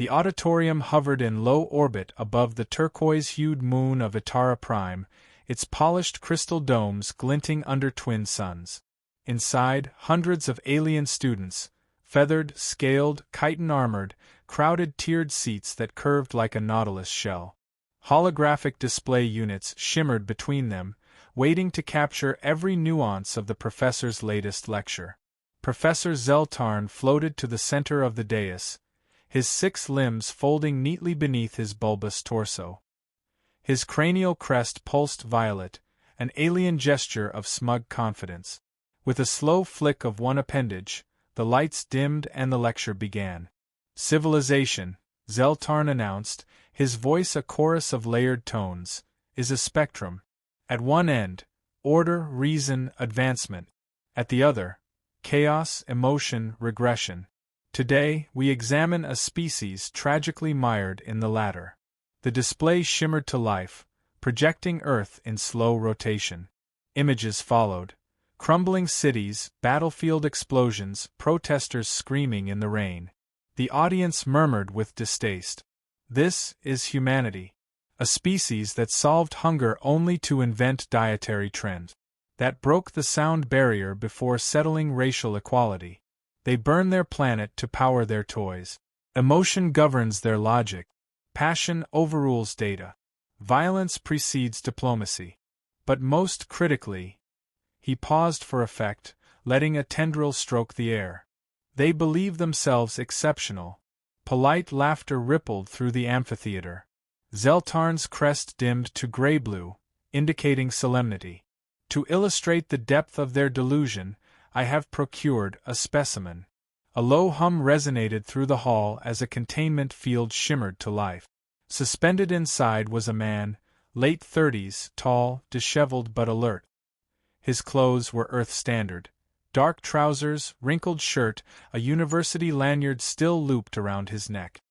The auditorium hovered in low orbit above the turquoise-hued moon of Itara Prime, its polished crystal domes glinting under twin suns. Inside, hundreds of alien students, feathered, scaled, chitin-armored, crowded tiered seats that curved like a nautilus shell. Holographic display units shimmered between them, waiting to capture every nuance of the professor's latest lecture. Professor Zeltarn floated to the center of the dais, his 6 limbs folding neatly beneath his bulbous torso. His cranial crest pulsed violet, an alien gesture of smug confidence. With a slow flick of one appendage, the lights dimmed and the lecture began. Civilization, Zeltarn announced, his voice a chorus of layered tones, is a spectrum. At one end, order, reason, advancement. At the other, chaos, emotion, regression. Today, we examine a species tragically mired in the latter. The display shimmered to life, projecting Earth in slow rotation. Images followed. Crumbling cities, battlefield explosions, protesters screaming in the rain. The audience murmured with distaste. This is humanity. A species that solved hunger only to invent dietary trends. That broke the sound barrier before settling racial equality. They burn their planet to power their toys. Emotion governs their logic. Passion overrules data. Violence precedes diplomacy. But most critically, he paused for effect, letting a tendril stroke the air. They believe themselves exceptional. Polite laughter rippled through the amphitheater. Zeltarn's crest dimmed to gray-blue, indicating solemnity. To illustrate the depth of their delusion, I have procured a specimen. A low hum resonated through the hall as a containment field shimmered to life. Suspended inside was a man, late 30s, tall, disheveled but alert. His clothes were Earth standard. Dark trousers, wrinkled shirt, a university lanyard still looped around his neck.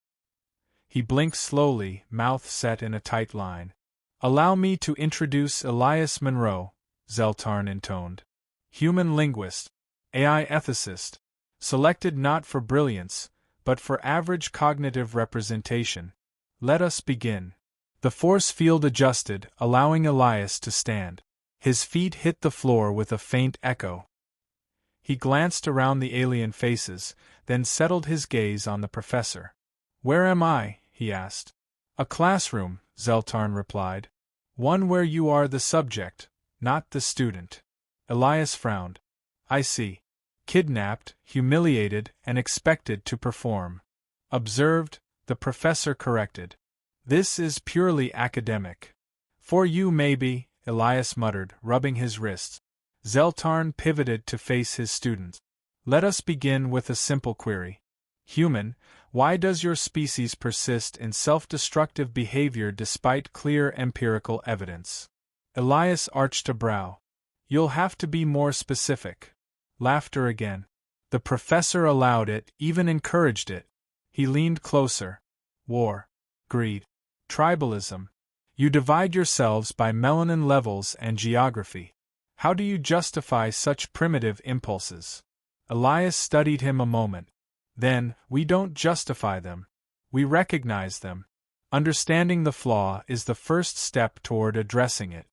He blinked slowly, mouth set in a tight line. "Allow me to introduce Elias Monroe," Zeltarn intoned. Human linguist, AI ethicist, selected not for brilliance, but for average cognitive representation. Let us begin. The force field adjusted, allowing Elias to stand. His feet hit the floor with a faint echo. He glanced around the alien faces, then settled his gaze on the professor. "Where am I?" he asked. "A classroom," Zeltarn replied. "One where you are the subject, not the student." Elias frowned. "I see. Kidnapped, humiliated, and expected to perform." "Observed," the professor corrected. "This is purely academic." "For you, maybe," Elias muttered, rubbing his wrists. Zeltarn pivoted to face his student. "Let us begin with a simple query. Human, why does your species persist in self-destructive behavior despite clear empirical evidence?" Elias arched a brow. "You'll have to be more specific." Laughter again. The professor allowed it, even encouraged it. He leaned closer. "War. Greed. Tribalism. You divide yourselves by melanin levels and geography. How do you justify such primitive impulses?" Elias studied him a moment. "Then, we don't justify them. We recognize them. Understanding the flaw is the first step toward addressing it.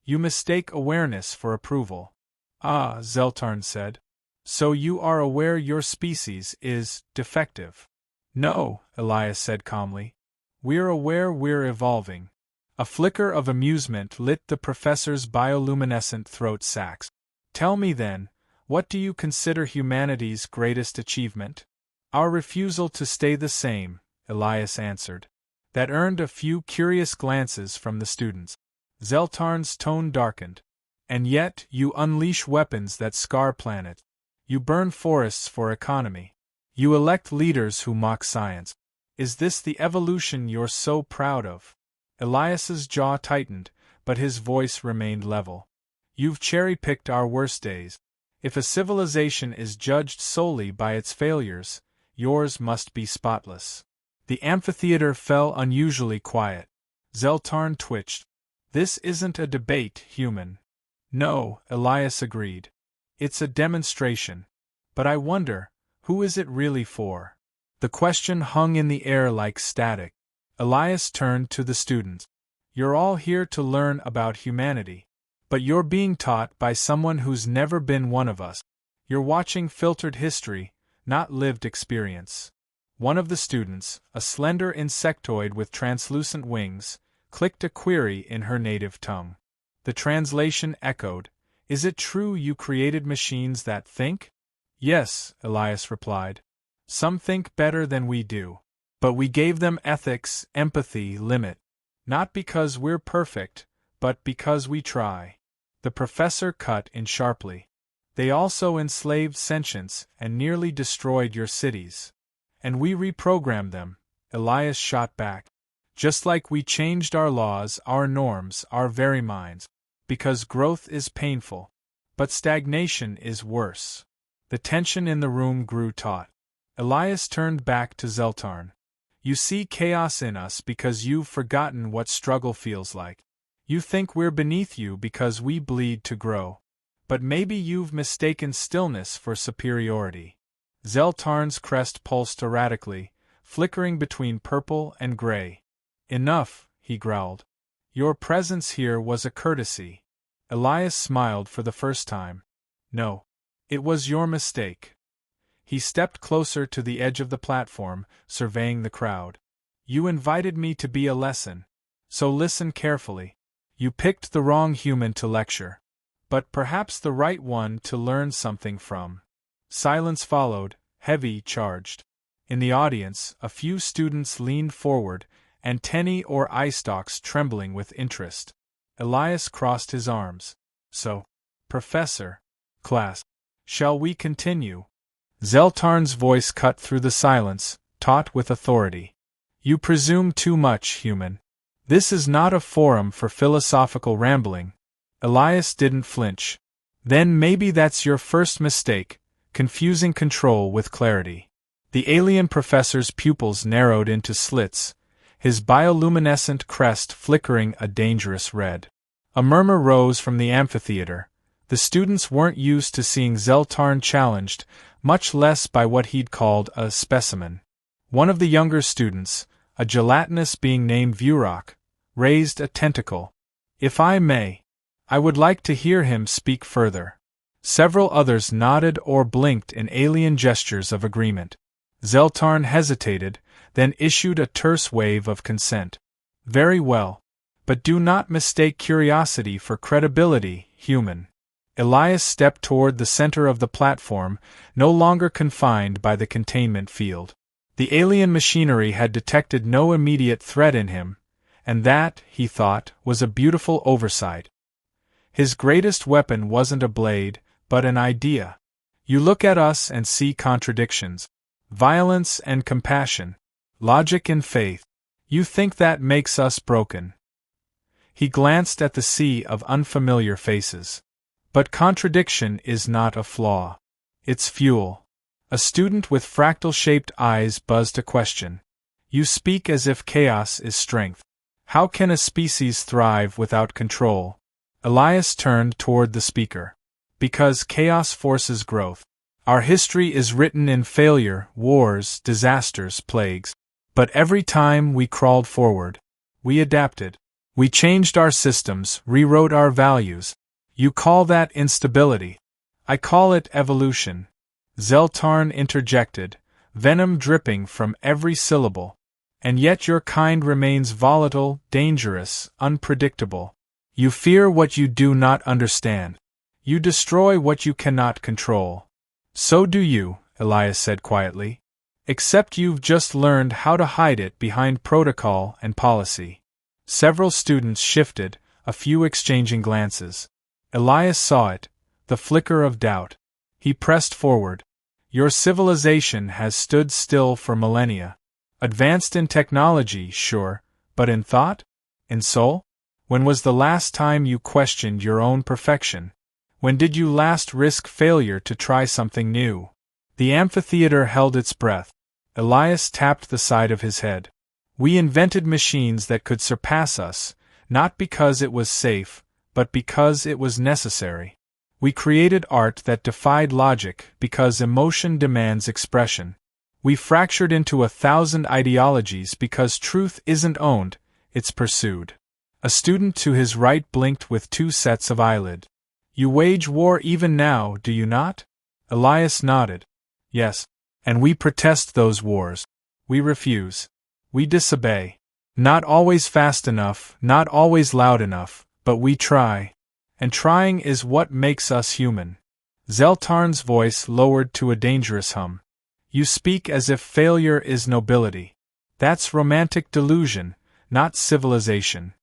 You mistake awareness for approval." "Ah," Zeltarn said. "So you are aware your species is defective?" "No," Elias said calmly. "We're aware we're evolving." A flicker of amusement lit the professor's bioluminescent throat sacs. "Tell me then, what do you consider humanity's greatest achievement?" "Our refusal to stay the same," Elias answered. That earned a few curious glances from the students. Zeltarn's tone darkened. "And yet, you unleash weapons that scar planets. You burn forests for economy. You elect leaders who mock science. Is this the evolution you're so proud of?" Elias's jaw tightened, but his voice remained level. "You've cherry-picked our worst days. If a civilization is judged solely by its failures, yours must be spotless." The amphitheater fell unusually quiet. Zeltarn twitched. "This isn't a debate, human." "No," Elias agreed. "It's a demonstration. But I wonder, who is it really for?" The question hung in the air like static. Elias turned to the students. You're all here to learn about humanity. But you're being taught by someone who's never been one of us. You're watching filtered history, not lived experience. One of the students, a slender insectoid with translucent wings, clicked a query in her native tongue. The translation echoed, "Is it true you created machines that think?" "Yes," Elias replied. "Some think better than we do. But we gave them ethics, empathy, limit. Not because we're perfect, but because we try." The professor cut in sharply. "They also enslaved sentience and nearly destroyed your cities. And we reprogrammed them," Elias shot back. "Just like we changed our laws, our norms, our very minds. Because growth is painful. But stagnation is worse." The tension in the room grew taut. Elias turned back to Zeltarn. "You see chaos in us because you've forgotten what struggle feels like. You think we're beneath you because we bleed to grow. But maybe you've mistaken stillness for superiority." Zeltarn's crest pulsed erratically, flickering between purple and gray. "Enough," he growled. "Your presence here was a courtesy." Elias smiled for the first time. "No. It was your mistake." He stepped closer to the edge of the platform, surveying the crowd. "You invited me to be a lesson. So listen carefully. You picked the wrong human to lecture. But perhaps the right one to learn something from." Silence followed, heavy, charged. In the audience, a few students leaned forward, antennae or eye stalks trembling with interest. Elias crossed his arms. "So, Professor, class, shall we continue?" Zeltarn's voice cut through the silence, taut with authority. "You presume too much, human. This is not a forum for philosophical rambling." Elias didn't flinch. "Then maybe that's your first mistake, confusing control with clarity." The alien professor's pupils narrowed into slits, his bioluminescent crest flickering a dangerous red. A murmur rose from the amphitheater. The students weren't used to seeing Zeltarn challenged, much less by what he'd called a specimen. One of the younger students, a gelatinous being named Vurak, raised a tentacle. "If I may, I would like to hear him speak further." Several others nodded or blinked in alien gestures of agreement. Zeltarn hesitated, then issued a terse wave of consent. "Very well. But do not mistake curiosity for credibility, human." Elias stepped toward the center of the platform, no longer confined by the containment field. The alien machinery had detected no immediate threat in him, and that, he thought, was a beautiful oversight. His greatest weapon wasn't a blade, but an idea. You look at us and see contradictions. Violence and compassion. Logic and faith. You think that makes us broken. He glanced at the sea of unfamiliar faces. But contradiction is not a flaw. It's fuel. A student with fractal-shaped eyes buzzed a question. You speak as if chaos is strength. How can a species thrive without control? Elias turned toward the speaker. Because chaos forces growth. Our history is written in failure, wars, disasters, plagues. But every time we crawled forward, we adapted. We changed our systems, rewrote our values. You call that instability. I call it evolution. Zeltarn interjected, venom dripping from every syllable. And yet your kind remains volatile, dangerous, unpredictable. You fear what you do not understand. You destroy what you cannot control. So do you, Elias said quietly. Except you've just learned how to hide it behind protocol and policy. Several students shifted, a few exchanging glances. Elias saw it, the flicker of doubt. He pressed forward. Your civilization has stood still for millennia. Advanced in technology, sure, but in thought? In soul? When was the last time you questioned your own perfection? When did you last risk failure to try something new? The amphitheater held its breath. Elias tapped the side of his head. We invented machines that could surpass us, not because it was safe, but because it was necessary. We created art that defied logic because emotion demands expression. We fractured into 1,000 ideologies because truth isn't owned, it's pursued. A student to his right blinked with 2 sets of eyelid. You wage war even now, do you not? Elias nodded. Yes. And we protest those wars. We refuse. We disobey. Not always fast enough, not always loud enough, but we try. And trying is what makes us human. Zeltarn's voice lowered to a dangerous hum. You speak as if failure is nobility. That's romantic delusion, not civilization.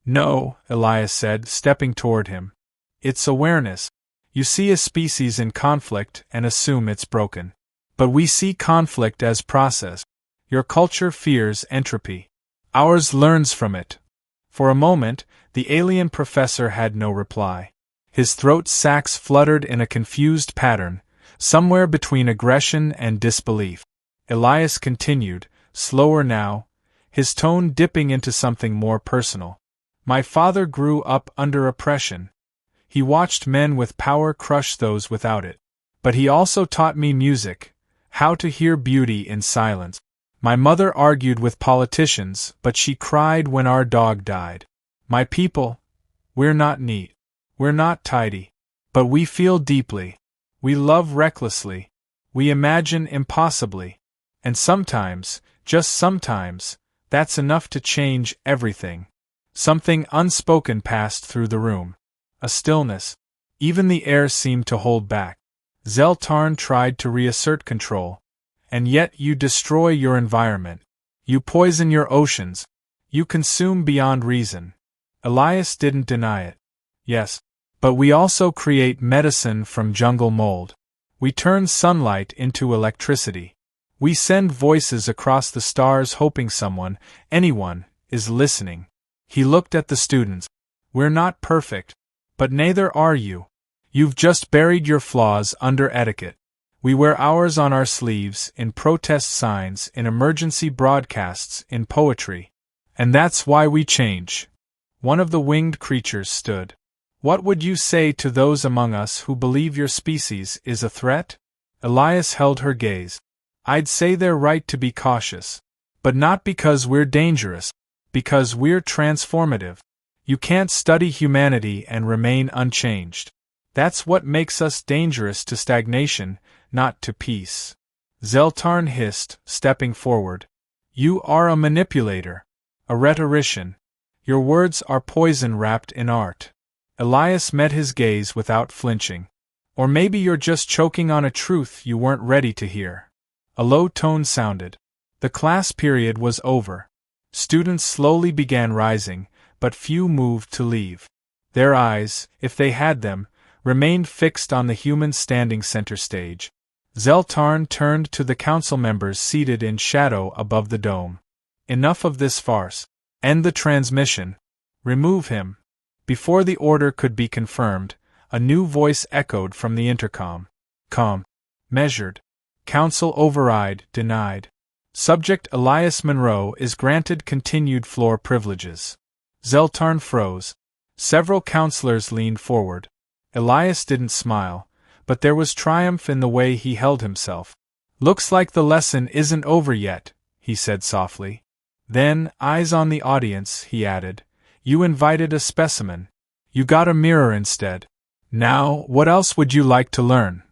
No, Elias said, stepping toward him. It's awareness. You see a species in conflict and assume it's broken. But we see conflict as process. Your culture fears entropy. Ours learns from it. For a moment, the alien professor had no reply. His throat sacs fluttered in a confused pattern, somewhere between aggression and disbelief. Elias continued, slower now, his tone dipping into something more personal. My father grew up under oppression. He watched men with power crush those without it. But he also taught me music, how to hear beauty in silence. My mother argued with politicians, but she cried when our dog died. My people, we're not neat. We're not tidy. But we feel deeply. We love recklessly. We imagine impossibly. And sometimes, just sometimes, that's enough to change everything. Something unspoken passed through the room. A stillness. Even the air seemed to hold back. Zeltarn tried to reassert control. And yet you destroy your environment. You poison your oceans. You consume beyond reason. Elias didn't deny it. Yes. But we also create medicine from jungle mold. We turn sunlight into electricity. We send voices across the stars hoping someone, anyone, is listening. He looked at the students. We're not perfect. But neither are you. You've just buried your flaws under etiquette. We wear ours on our sleeves, in protest signs, in emergency broadcasts, in poetry. And that's why we change. One of the winged creatures stood. What would you say to those among us who believe your species is a threat? Elias held her gaze. I'd say they're right to be cautious. But not because we're dangerous. Because we're transformative. You can't study humanity and remain unchanged. That's what makes us dangerous to stagnation, not to peace. Zeltarn hissed, stepping forward. You are a manipulator. A rhetorician. Your words are poison wrapped in art. Elias met his gaze without flinching. Or maybe you're just choking on a truth you weren't ready to hear. A low tone sounded. The class period was over. Students slowly began rising, but few moved to leave. Their eyes, if they had them, remained fixed on the human standing center stage. Zeltarn turned to the council members seated in shadow above the dome. Enough of this farce. End the transmission. Remove him. Before the order could be confirmed, a new voice echoed from the intercom. Calm. Measured. Council override denied. Subject Elias Monroe is granted continued floor privileges. Zeltarn froze. Several counselors leaned forward. Elias didn't smile, but there was triumph in the way he held himself. Looks like the lesson isn't over yet, he said softly. Then, eyes on the audience, he added. You invited a specimen. You got a mirror instead. Now, what else would you like to learn?